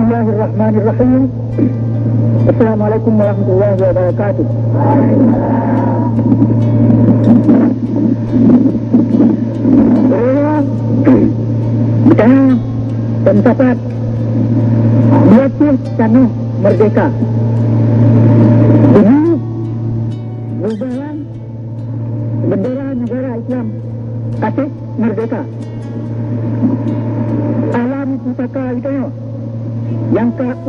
Bismillahirrahmanirrahim. Assalamualaikum warahmatullahi wabarakatuh. Bertanya pendapat Beliau Tanah Merdeka. Ini berjalan bendera negara Islam Katik Merdeka. Alam pusaka kita yang ke-1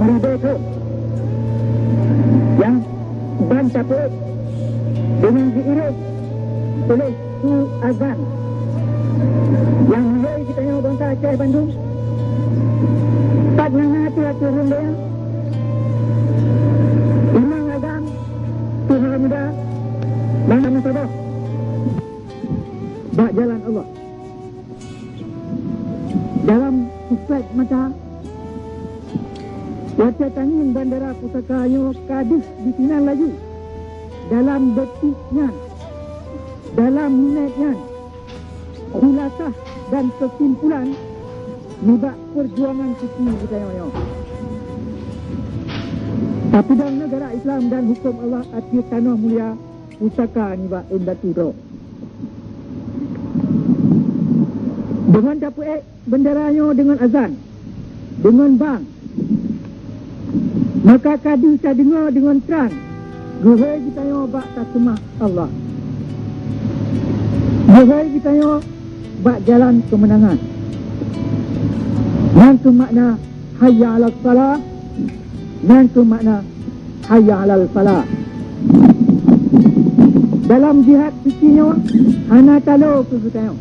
Merdeka, yang ban capek dengan diiringi oleh su azan yang mulai kita bangsa Aceh Bandung. Tak dengan hati-hati rumah Imam Agam Tuhan Muda Bangsa Sabah bak jalan Allah dalam suflet mata wajah tangin bandara pusaka yo kadis di Sinan laju dalam detiknya, dalam minitnya, khulasah dan kesimpulan nibak perjuangan suci kita yo. Tapi dalam negara Islam dan hukum Allah ati tanah mulia pusaka nibak Endatu. Dengan dapat benderanya dengan azan, dengan bang, maka kadu saya dengar dengan terang, gehai kita yo bak tasmah Allah, gehai kita yo bak jalan kemenangan. Yang ke makna hayya alal salah, yang ke makna hayya alal falah. Dalam jihad sucinya hana talo ke kita yo.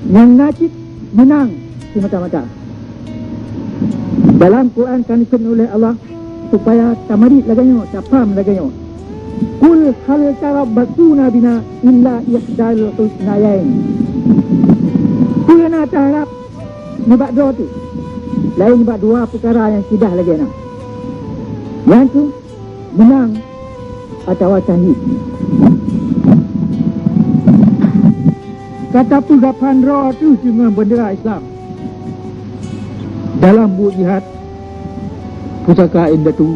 Yang najib menang semata-mata. Dalam Quran kan dikatakan oleh Allah supaya tamarid laganya, tapam laganya. Kul hal tarabbasuna bina illa ihdal husnayain. Kena tarap nibak dua tu. Lain nibak dua perkara yang sudah lagi nak. Yang tu menang atau syahid. Kata pugapan roh tu dengan bendera Islam dalam buat jihad pusaka Endatu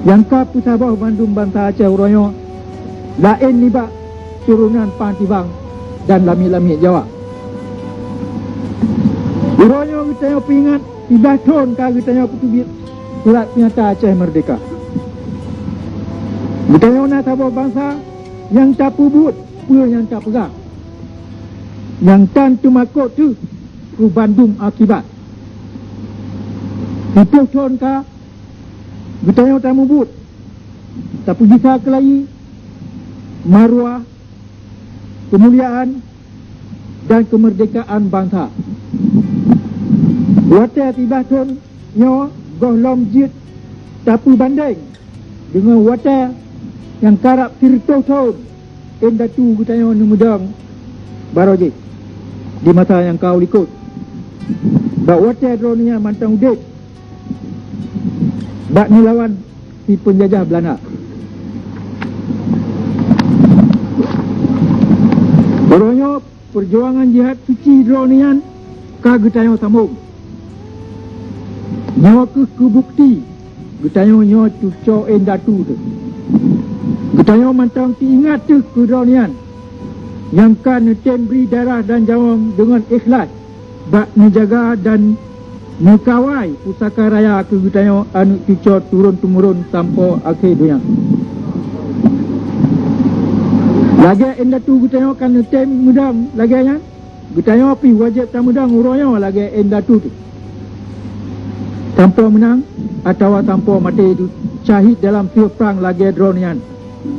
yang ka pusabah Bandung bangsa Aceh Uroyo lain nibak turunan Pantibang dan lami-lami Jawa. Uroyo kita yang ingat tiba tahun ka kita yang kutubit surat nyata Aceh Merdeka. Kita yang nasabah bangsa yang tak pubut pun yang tak pegang. Yang tan cuma kok tu ku Bandung akibat. Itu tahun ka kita yang tamu but. Tapi bisa kelai maruah, kemuliaan dan kemerdekaan bangsa. Wadah tiba tahun nyo gohlom jit tapi banding dengan wadah yang karap tirto tahun Endatu kita yang numudang barojik. Di masa yang kau likut bak wadah drone-nya mantang udik bak nilawan si penjajah Belanda. Barunya perjuangan jihad suci drone-nya kagetayo sambung nyawa ke bukti getayo nyawa cuco Endatu tu getayo mantang diingat tu ke drone-nya yang kan beri darah dan jawam dengan ikhlas bak menjaga dan mengkawai pusaka raya ke getayo anu cucot turun-temurun sampai akhir dunia. Lagi Endatu getayo kan mudam laginya getayo pi wajib tamudang uroyo lagi Endatu tu tanpa menang atau tanpa mati itu syahid dalam perang lagi drone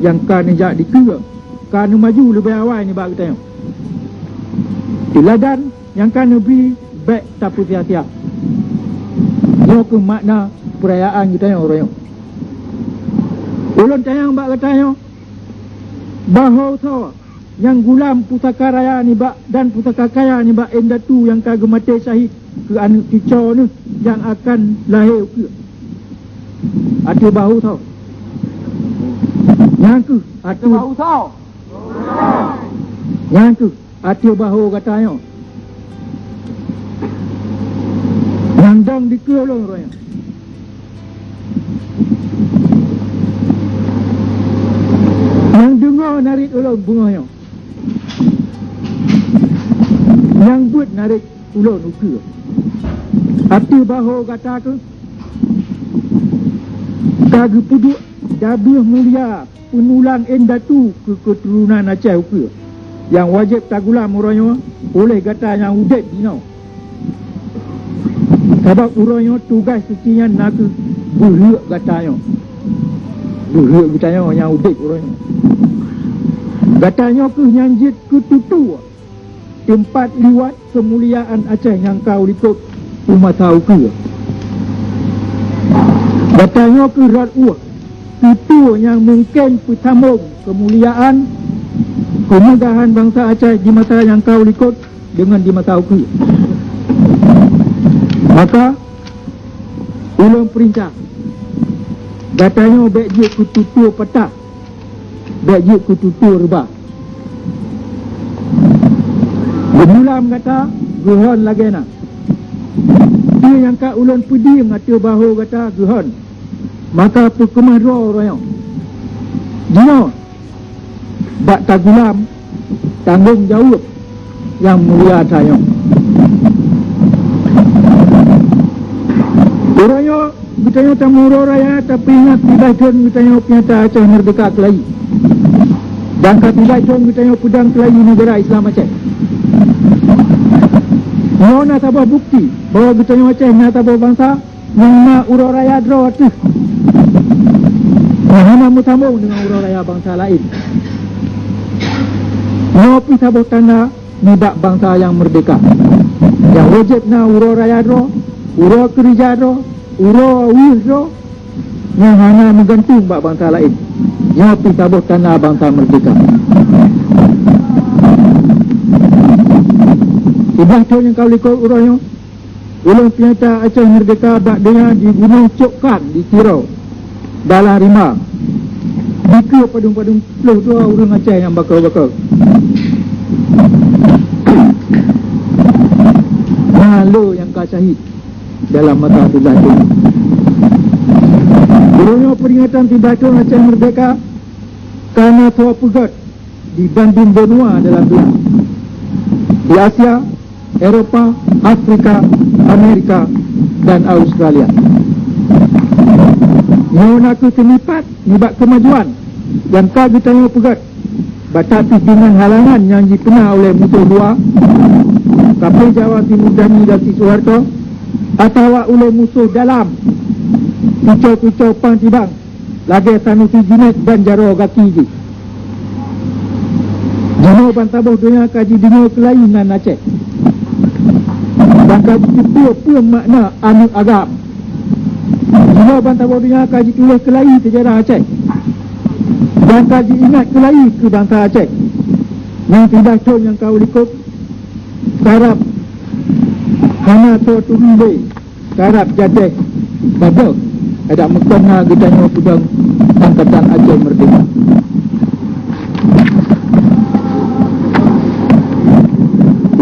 yang kan nejak dikira kan maju lebih awal ni bak kita. Iladan yang kan beri baik tapu sia-sia. Yo ke makna perayaan kita orang. Ulun tayang bak katanya bahawa so yang gulam pusaka raya ni bak dan pusaka kaya ni bak Endatu yang kagem mati syahid ke anu ticau ni yang akan lahir ke. Ati bahu tau. Yang ke ati bahu tau. Yang tu hati bahu katanya. Yang Undang di kelolong raya. Yang dengar narik ulun bunganya. Yang buat narik ulun ukur. Hati bahu kata ke. Kage puduk dabih mulia penulang endatu ke keturunan Aceh ukur. Yang wajib tagulam uranya oleh kata yang udet dino. Sebab uranya tugas setinya nak buruk katanya. Buruk katanya yang udet uranya. Katanya ke nyanjit ke tutu tempat liwat kemuliaan Aceh yang kau likut umat tahu ke. Katanya ke rat'uah tutu yang mungkin pertambung kemuliaan kemegahan bangsa Aceh di masa yang kau likut dengan di masa ke. Maka ulun perintah katanya baik je ku tutu petah, baik je ku tutu rebah. Bermulam kata guhon lagi nak. Dia yang kat ulun pedi ngata bahu kata guhon. Maka perkemah roh orang dia bak tagulam tanggung jawab yang mulia tayang. Orangnya bertanya tamu raya tapi ingat tidak jom bertanya pinyata Aceh merdeka Kelai. Dan tidak jom bertanya pedang Kelai negara Islam Aceh. Mana tabah bukti bahawa bertanya Aceh na tabah bangsa yang na uro raya draw tu. Mana mutambung dengan uro raya bangsa lain. Ngopi tabah tanda nibak bangsa yang merdeka. Yang wajib na uro raya draw, uro kerja draw, uro wih draw, yang hanya menggantung bak bangsa lain. Ngopi tabah tanda bangsa merdeka. Sebelah tu yang kau likut urangnya ulun pinyata Aceh merdeka bak dia di Gunung Cokkan di Tirau dalam Rimau. Dika padung-padung peluh tu urang Aceh yang bakal-bakal. Malu yang kau syahid dalam mata sebelah tu. Urangnya peringatan tiba tu Aceh merdeka kerana tua pegat dibanding benua dalam dunia. Di Asia, Eropah, Afrika, Amerika dan Australia. Nyona ke senipat, nibak kemajuan yang kau tanya pegat batati dengan halangan yang dikenal oleh musuh luar kapal Jawa Timur Dani dan Soeharto atau oleh musuh dalam kucau-kucau pantibang lagi Sanusi Jinet dan Jaro Gaki ji. Jino bantabuh dunia kaji dunia kelainan Aceh. Dan kaji apa makna anu agam. Jino bantabuh dunia kaji tulis kelai sejarah Aceh. Dan kaji ingat kelai ke bangsa Aceh. Yang tidak con yang kau likut. Sarap hana to turunbe. Sarap jadeh badok. Ada mekona gedanya pedang Angkatan Aceh Merdeka.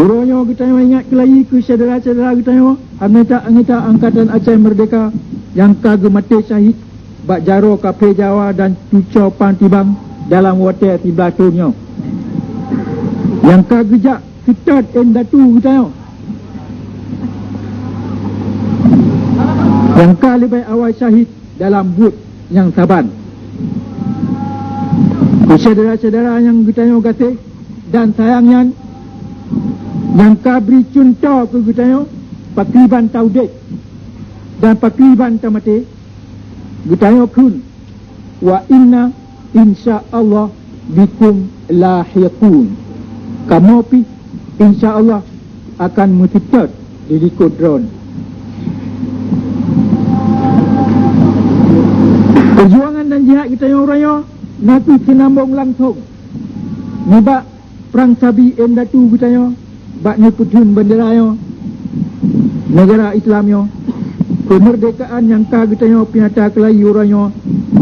Urangnya kita ingat kelai ke saudara-saudara kita anggota Angkatan Aceh Merdeka yang kagem mati syahid bak jaro kape Jawa dan tucau pantibang dalam water tibatunnya. Yang kagejak fitat endatu kita yang kali baik awal syahid dalam but yang saban. Saudara-saudara yang kita kasih dan sayangnya yang kabri contoh ke kita pakriban taudek dan pakriban tamate kita kun wa inna insya Allah bikum lahiqun. Kamu pi insya Allah akan mutikat di likut drone. Perjuangan dan jihad kita yang orangnya nanti senambung langsung. Nibak perang sabi endatu kita yang bak ni putun benderanya negara Islamnya. Kemerdekaan yang kau kita yang pinyata kelai orangnya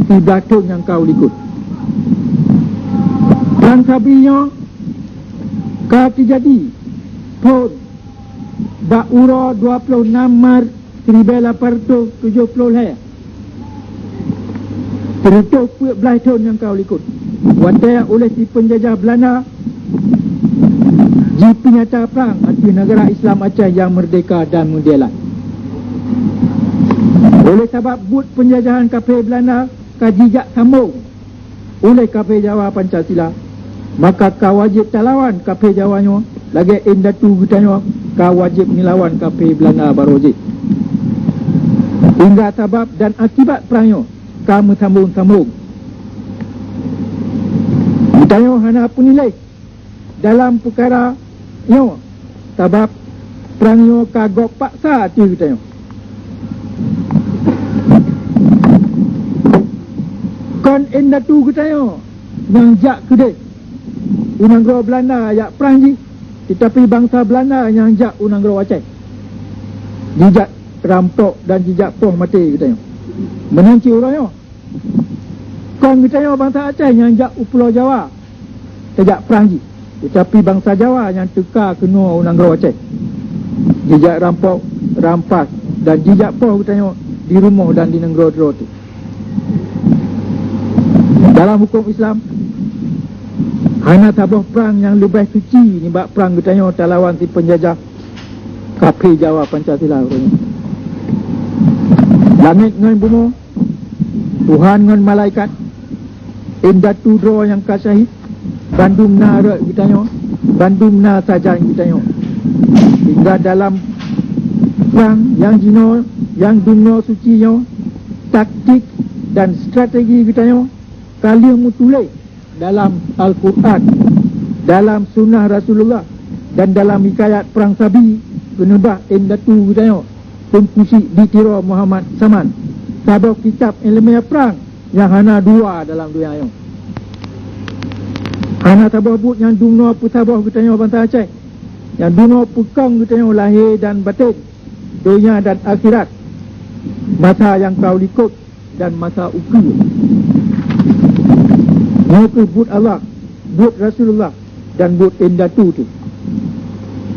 di belakang yang kau likut. Perang sabinya kau terjadi pun bak ura 26 Maret 1870 lah. Terutuh 14 tahun yang kau ikut. Watai oleh si penjajah Belanda di penyata perang hati negara Islam Aceh yang merdeka dan mendelat. Oleh sebab but penjajahan kafir Belanda kajijak sambung oleh kafir Jawa Pancasila, maka kau wajib talawan kafir Jawanya lagi indatu gutanya kau wajib melawan kafir Belanda Barozi. Hingga sebab dan akibat perangnya kamu sambung-sambung. Gutanya hana penilai dalam perkara yo sebab perangnya kagok paksa hati gutanya. Kon indatu gutanya yang jak kedai Unanggro Belanda jak perang ji, tetapi bangsa Belanda yang jak Unanggro Aceh dijak rampok dan dijak poh mati katanya. Menanci orangnya. Kon katanya bangsa Aceh yang jak Pulau Jawa terjak perang ji, tetapi bangsa Jawa yang teka kena Unanggro Aceh dijak rampok, rampas dan dijak poh katanya di rumah dan di negara tu. Dalam hukum Islam hanya tabah perang yang lebih suci ni bak perang katanya talawan si penjajah kafir Jawa Pancasila katanya. Langit dengan bumi, Tuhan dengan malaikat, indatu dro yang kasahid, bandum na rak katanya, bandum na sajan katanya. Hingga dalam perang yang jino, yang dunia suci nya, taktik dan strategi katanya kalian mutulai dalam Al-Quran, dalam sunnah Rasulullah dan dalam hikayat perang Sabi penebah indatu katanya pengkusi ditiro Muhammad Saman sabok kitab ilmiah perang yang hana dua dalam dunia yang hana tabah but yang dunia putabah katanya bangsa Aceh yang dunia pukang katanya lahir dan batin, dunia dan akhirat, masa yang kau likut dan masa ukur. Mereka but Allah, but Rasulullah dan but indatu tu.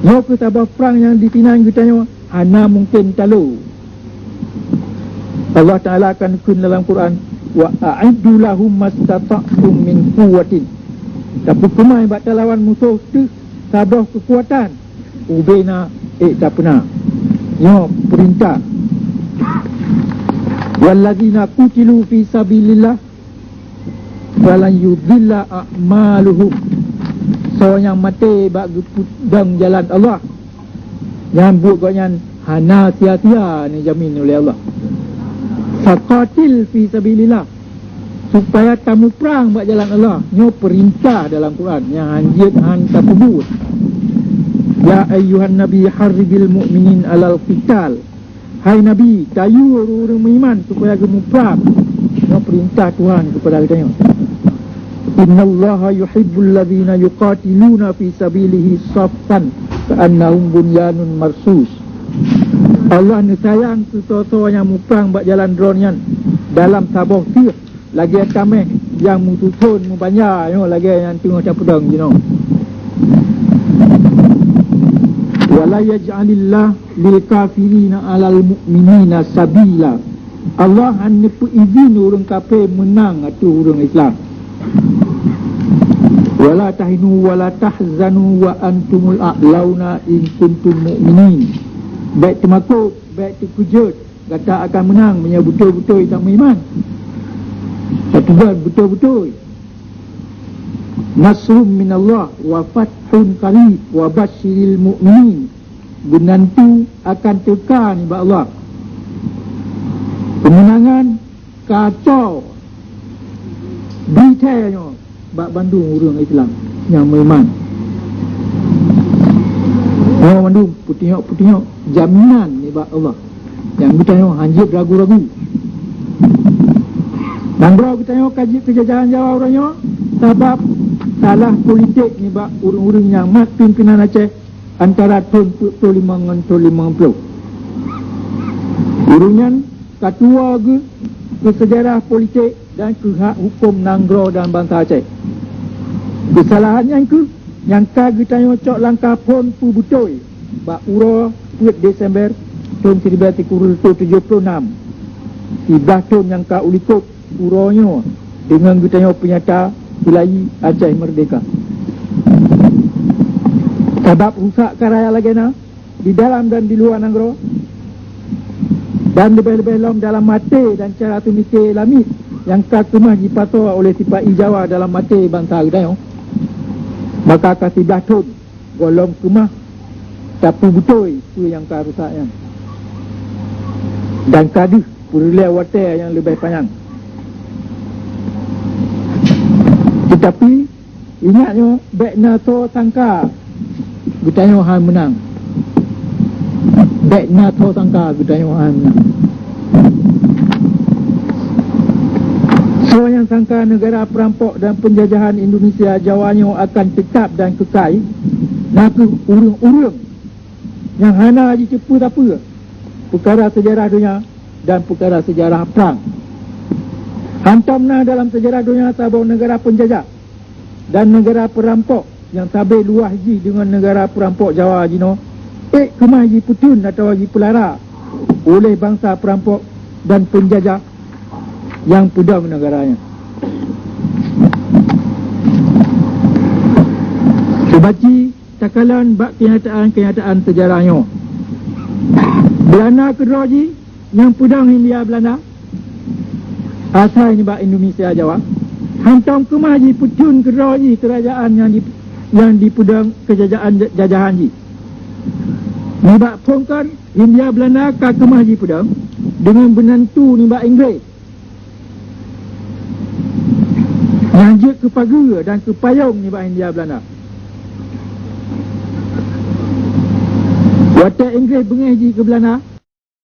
Mereka tabah perang yang ditinang katanya hana mungkin talu. Allah Ta'ala akan kun dalam Quran wa a'iddu lahum mastata'tum min quwwatin. Tapi kumai bak lawan musuh tu tabah kekuatan ubena tak pernah. Yo perintah walladzina qutilu fi sabilillah falan yudhilla a'maluhum. So yang mati bak gedang jalan Allah yang buat yang hana sia-sia ni jamin oleh Allah. Faqatil fi sabilillah, supaya kamu perang bak jalan Allah. Nyo perintah dalam Quran yang anjir hantar kubur. Ya ayyuhan nabi harribil mu'minin alal qital. Hai Nabi, tayu orang beriman supaya kamu perang. Nyo perintah Tuhan kepada kita. Innallaha yuhibbul ladzina yuqatiluna fi sabilihi saffan ka'annahum bunyanun marsus. Allah ni sayang sesuatu yang perang bak jalan dronian dalam sabah tir lagi kami yang mutusun mubanya yo lagi yang tengok cap pedang you know. Wala yaj'alillah lil kafirina 'alal mu'minina sabila. Allah hanya izin orang kafir menang atau orang Islam. Wala tahinu wala tahzanu wa antumul a'launa in kuntum mu'minin. Baik termakuk, baik terkejut, kata akan menang, punya betul-betul tak beriman. Satu betul-betul. Nasrum minallah wa fathun qarib wa basyiril mu'minin. Benantu akan teka ni ba Allah. Kemenangan kacau. Beritanya bak Bandung orang Islam yang beriman. Orang Bandung putihok jaminan ni bak Allah. Yang bertanya hanjib ragu-ragu. Dan berapa bertanya kaji kejajahan Jawa orangnya sebab salah politik ni bak urung-urung yang mat pimpinan Aceh antara tahun 45 dengan tahun 50. Urungan ketua ke sejarah politik dan ke hak hukum Nanggro dan bangsa Aceh. Kesalahan yang ke yang kagi tanya cok langkah pun pu betul bak uro 4 Desember tahun 1976 sebelah tahun yang ka ulikut uronyo dengan gutanya penyata Wilayah Aceh Merdeka. Sebab rusak karaya lagi di dalam dan di luar negara, dan lebih-lebih dalam mati dan cara tu mikir lamit yang kemah dipatuh oleh sifat Jawa dalam mati bangsa Gedayo. Maka kasih belah golong kemah tapi betul itu yang rusaknya, dan kadih purulai water yang lebih panjang. Tetapi ingatnya baiknya to sangka Gedayo han menang. Baiknya to sangka Gedayo han menang. So yang sangka negara perampok dan penjajahan Indonesia Jawanya akan tetap dan kekal, nak urung-urung yang hana haji cepu tak apa perkara sejarah dunia dan perkara sejarah perang. Hantamna dalam sejarah dunia sabau negara penjajah dan negara perampok yang tabe luah haji dengan negara perampok Jawa jino kemah haji putun atau haji pelara oleh bangsa perampok dan penjajah yang pedang negaranya. Sebaci takalan bak kenyataan sejarahnya. Belanda kedua ji yang pedang Hindia Belanda asal ini bak Indonesia Jawa. Hantam kemah ji putun kedua ji kerajaan yang di pedang jajahan ji. Ni bak pongkan Hindia Belanda ka kemah ji pedang dengan benantu ni bak Inggeris. Lanjut ke pagar dan ke payung ni bak Hindia Belanda. Waktu Inggeris bengih ke Belanda,